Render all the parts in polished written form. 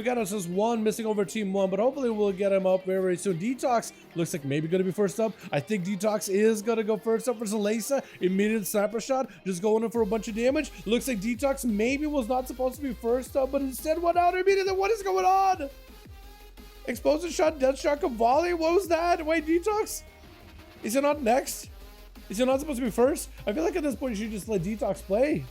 We got us just one missing over team one, but hopefully we'll get him up very, very soon. Detox looks like maybe going to be first up. I think Detox is going to go first up versus Lisa. Immediate sniper shot, just going in for a bunch of damage. Looks like Detox maybe was not supposed to be first up, but instead went out immediately. What is going on? Explosive shot, death shot, volley. What was that? Wait, Detox? Is he not next? Is he not supposed to be first? I feel like at this point you should just let Detox play.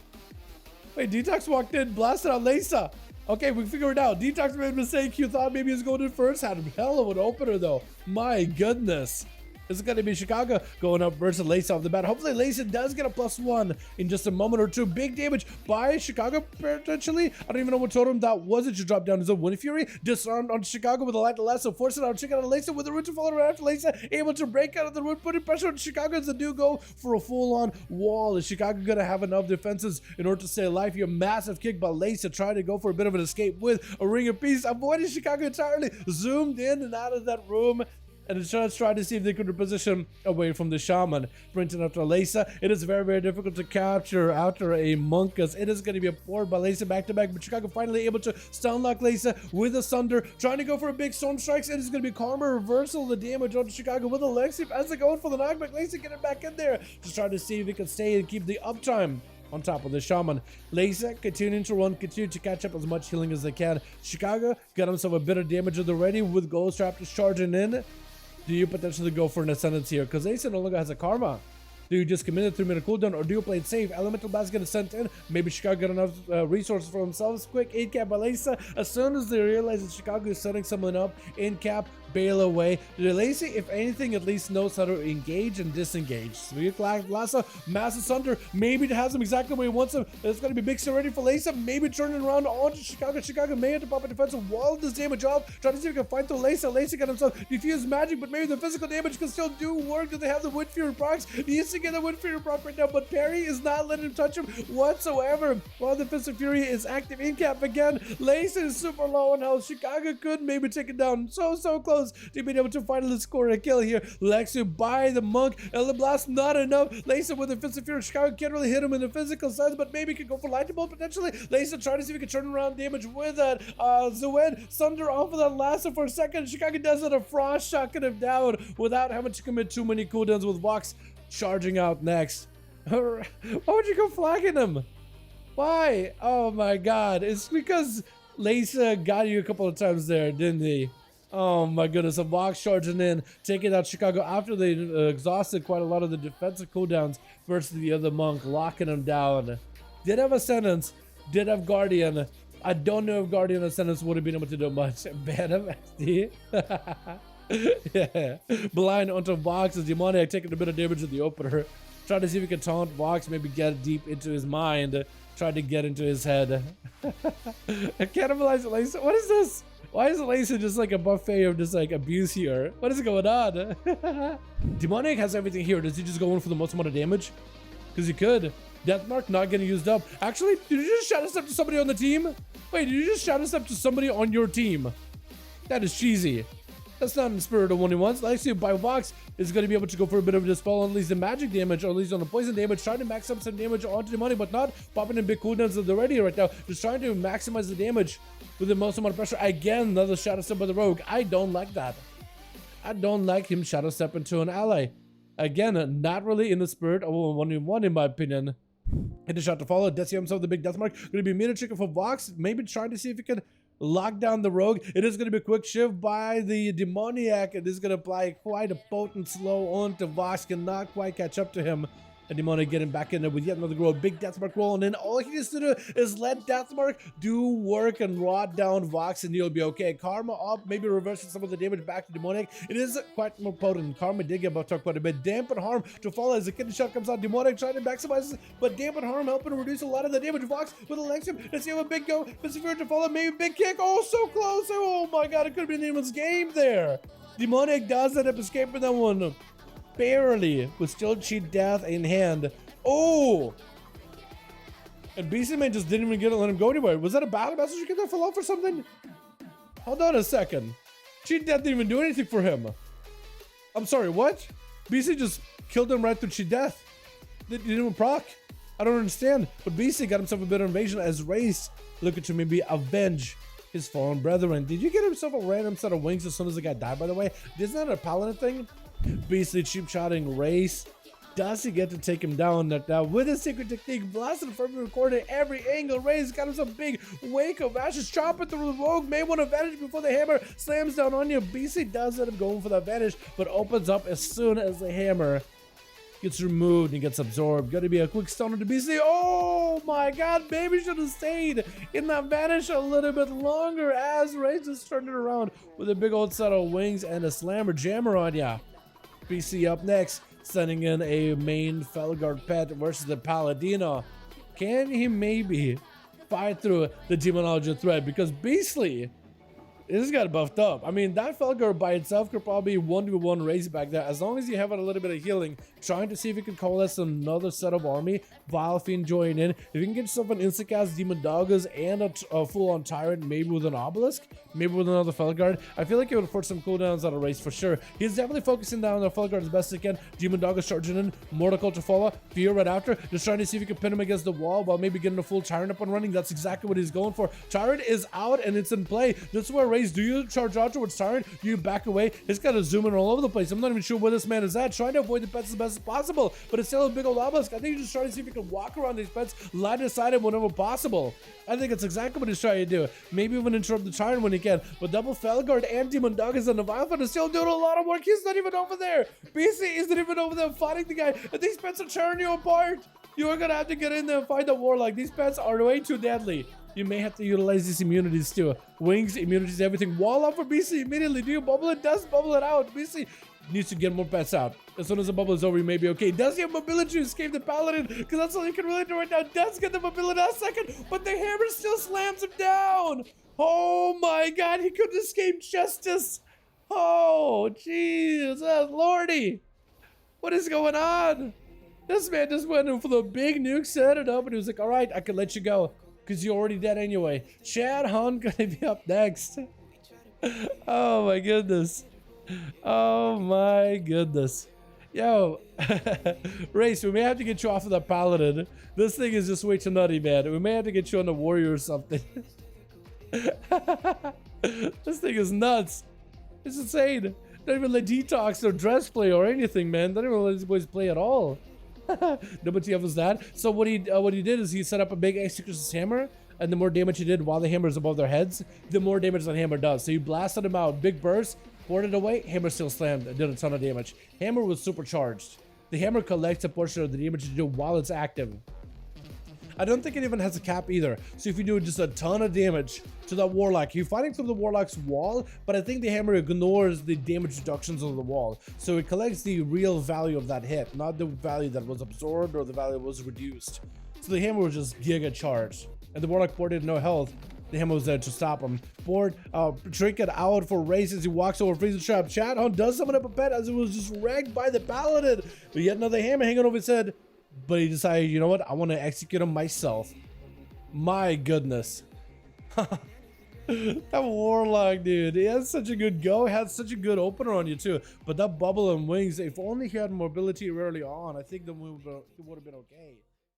Wait, Detox walked in, blasted out Lisa. Okay, we figured it out. Detox made a mistake. You thought maybe he was going in first. Had a hell of an opener though. My goodness. This is going to be Chicago going up versus Lacey off the bat. Hopefully Lacey does get a +1 in just a moment or two. Big damage by Chicago potentially. I don't even know what totem that was. It should drop down as a Wind Fury. Disarmed on Chicago with a light lasso. Force it out. Check out Lacey with the root to follow right after Lacey. Able to break out of the root. Putting pressure on Chicago as they do go for a full-on wall. Is Chicago going to have enough defenses in order to stay alive here? Massive kick by Lacey trying to go for a bit of an escape with a Ring of Peace. Avoiding Chicago entirely. Zoomed in and out of that room. And the Sharks tried to see if they could reposition away from the Shaman. Sprinting after Lacey. It is very, very difficult to capture after a monk, as it is going to be a board by Lacey back-to-back. But Chicago finally able to stun lock Lacey with a Sunder. Trying to go for a big Storm Strikes. It is going to be Karma reversal the damage on Chicago with a Lexi as they're going for the knockback. Lacey getting back in there. Just trying to see if he can stay and keep the uptime on top of the Shaman. Lacey continuing to run, continue to catch up as much healing as they can. Chicago got himself a bit of damage already with Ghost Raptors charging in. Do you potentially go for an Ascendance here? Because Lacey no longer has a Karma. Do you just commit a 3-minute cooldown, or do you play it safe? Elemental Blast get sent in. Maybe Chicago got enough resources for themselves. Quick 8-cap by Lacey. As soon as they realize that Chicago is setting someone up, in-cap, bail away. Lacey, if anything, at least knows how to engage and disengage. Sweet Lasso, massive Sunder. Maybe it has him exactly where he wants him. It's going to be big already for Lacey. Maybe turning around onto Chicago. Chicago may have to pop a defensive wall this damage off. Trying to see if he can fight through Lacey. Lacey got himself defused magic, but maybe the physical damage can still do work. Do they have the Wind Fury procs? He needs to get the Wind Fury proc right now, but Perry is not letting him touch him whatsoever. While the Fist of Fury is active in cap again. Lacey is super low on health. Chicago could maybe take it down. So close to being able to finally score a kill here. Lexi by the monk. Ella Blast not enough. Lacey with the Fist of Fury. Chicago can't really hit him in the physical sense, but maybe can go for Lightning Bolt potentially. Lacey trying to see if he can turn around damage with that. Zuen Sunder off of that lasso for a second. Chicago does it. A Frost shotgun him down without having to commit too many cooldowns with Vox charging out next. Why would you go flagging him? Why? Oh my god. It's because Lacey got you a couple of times there, didn't he? Oh my goodness. A Vox charging in, taking out Chicago after they exhausted quite a lot of the defensive cooldowns versus the other monk, locking him down. Did have Ascendance, did have Guardian. I don't know if Guardian Ascendance would have been able to do much. Ban him, SD. Yeah. Blind onto Vox as Demoniac taking a bit of damage at the opener. Trying to see if he can taunt Vox, maybe get deep into his mind. Trying to get into his head. Cannibalize Lacey. What is this? Why is Lacey just like a buffet of just like abuse here? What is going on? Demoniac has everything here. Does he just go in for the most amount of damage? Because he could. Deathmark not getting used up. Actually, did you just shout us up to somebody on the team? Wait, did you just shout us up to somebody on your team? That is cheesy. That's not in the spirit of what he wants. Lacey by Vox is going to be able to go for a bit of a dispel on at least the magic damage, or at least on the poison damage, trying to max up some damage onto the money, but not popping in big cooldowns that they're ready right now. Just trying to maximize the damage with the most amount of pressure. Again, another shadow step by the rogue. I don't like that. I don't like him shadow step into an ally. Again, not really in the spirit of a 1v1 in my opinion. Hit the shot to follow. Desi himself the big death mark. Going to be immediate trigger for Vox. Maybe trying to see if he can lock down the rogue. It is going to be a quick shift by the Demoniac. It is going to apply quite a potent slow on to Vox. Cannot quite catch up to him. And Demoniac getting back in there with yet another grow. Big Deathmark rolling in. All he needs to do is let Deathmark do work and rot down Vox, and he'll be okay. Karma up, maybe reversing some of the damage back to Demoniac. It is quite more potent. Karma did get buffed up quite a bit. Dampen Harm to follow as the kidney shot comes out. Demoniac trying to maximize it, but Dampen Harm helping to reduce a lot of the damage. Vox with Alexium. Let's see how a big go. Pacific to follow. Maybe big kick. Oh, so close. Oh my god, it could have been anyone's game there. Demoniac does end up escaping that one. Barely, with still cheat death in hand. Oh! And Beastie Man just didn't even let him go anywhere. Was that a battle message that fell off or something? Hold on a second. Cheat death didn't even do anything for him. I'm sorry, what? Beastie just killed him right through cheat death. Didn't even proc. I don't understand. But Beastie got himself a bit of invasion as Race looking to maybe avenge his fallen brethren. Did you get himself a random set of wings as soon as the guy died, by the way? Isn't that a paladin thing? Beastly cheap shotting race. Does he get to take him down? Now with a secret technique, blasted from the corner, every angle raised, got him some big wake of ashes, chopping through the rogue, may want to vanish before the hammer slams down on you. BC does end up going for the vanish, but opens up as soon as the hammer gets removed and gets absorbed. Gotta be a quick stunner to BC. Oh my god, maybe should have stayed in that vanish a little bit longer as Ray just turned it around with a big old set of wings and a slammer jammer on ya. BC up next, sending in a main Felguard pet versus the Paladino. Can he maybe fight through the demonology threat? Because Beastly, this got buffed up. I mean, that Felguard by itself could probably 1v1 race back there. As long as you have a little bit of healing, trying to see if you can coalesce another set of army, Vilefiend join in. If you can get yourself an instacast Demon Doggers and a full-on Tyrant, maybe with an Obelisk, maybe with another Felguard, I feel like it would force some cooldowns on a race for sure. He's definitely focusing down on the Felguard as best he can. Demon Doggers charging in, Mortal to follow, Fear right after, just trying to see if he can pin him against the wall while maybe getting a full Tyrant up and running. That's exactly what he's going for. Tyrant is out and it's in play. This is where Race, do you charge out towards Tyrant? Do you back away? It's got to zoom in all over the place. I'm not even sure where this man is at, trying to avoid the pets as best as possible, but it's still a big old obelisk. I think he's just trying to see if he can walk around these pets, line aside him whenever possible. I think it's exactly what he's trying to do. Maybe even interrupt the Tyrant when he can, but double Felguard and Demon Doggers and the Vilefiend is still doing a lot of work. He's not even over there. BC isn't even over there fighting the guy, and these pets are tearing you apart. You are gonna have to get in there and fight the Warlock. These pets are way too deadly. You may have to utilize these immunities too. Wings, immunities, everything. Wall up for BC immediately. Do you bubble it? Does bubble it out. BC needs to get more pets out. As soon as the bubble is over, you may be okay. Does he have mobility to escape the Paladin? Because that's all you can really do right now. Does get the mobility last second, but the hammer still slams him down. Oh my god, he couldn't escape justice. Oh, Jesus, Lordy. What is going on? This man just went in for the big nuke, set it up, and he was like, all right, I can let you go, because you're already dead anyway. Chad Hunt gonna be up next. Oh my goodness. Oh my goodness. Yo, Race, we may have to get you off of the Paladin. This thing is just way too nutty, man. We may have to get you on the Warrior or something. This thing is nuts. It's insane. Don't even let Detox or Dress play or anything, man. Don't even let these boys play at all. Nobody TF was that. So what he did is he set up a big executioner's hammer, and the more damage he did while the hammer is above their heads, the more damage that hammer does. So you blasted him out, big burst, poured it away, hammer still slammed and did a ton of damage. Hammer was supercharged. The hammer collects a portion of the damage you do while it's active. I don't think it even has a cap either. So if you do just a ton of damage to that Warlock, you're fighting through the Warlock's wall, but I think the hammer ignores the damage reductions on the wall. So it collects the real value of that hit, not the value that was absorbed or the value that was reduced. So the hammer was just giga charged. And the Warlock boarded no health. The hammer was there to stop him. Board, trinket out for Race as he walks over Freezer Trap. Chat Hunt does summon up a pet as it was just wrecked by the Paladin. But yet another hammer hanging over his head. But he decided, you know what? I want to execute him myself. My goodness. That Warlock, dude. He has such a good go. He had such a good opener on you, too. But that bubble and wings, if only he had mobility early on, I think the move would have been okay.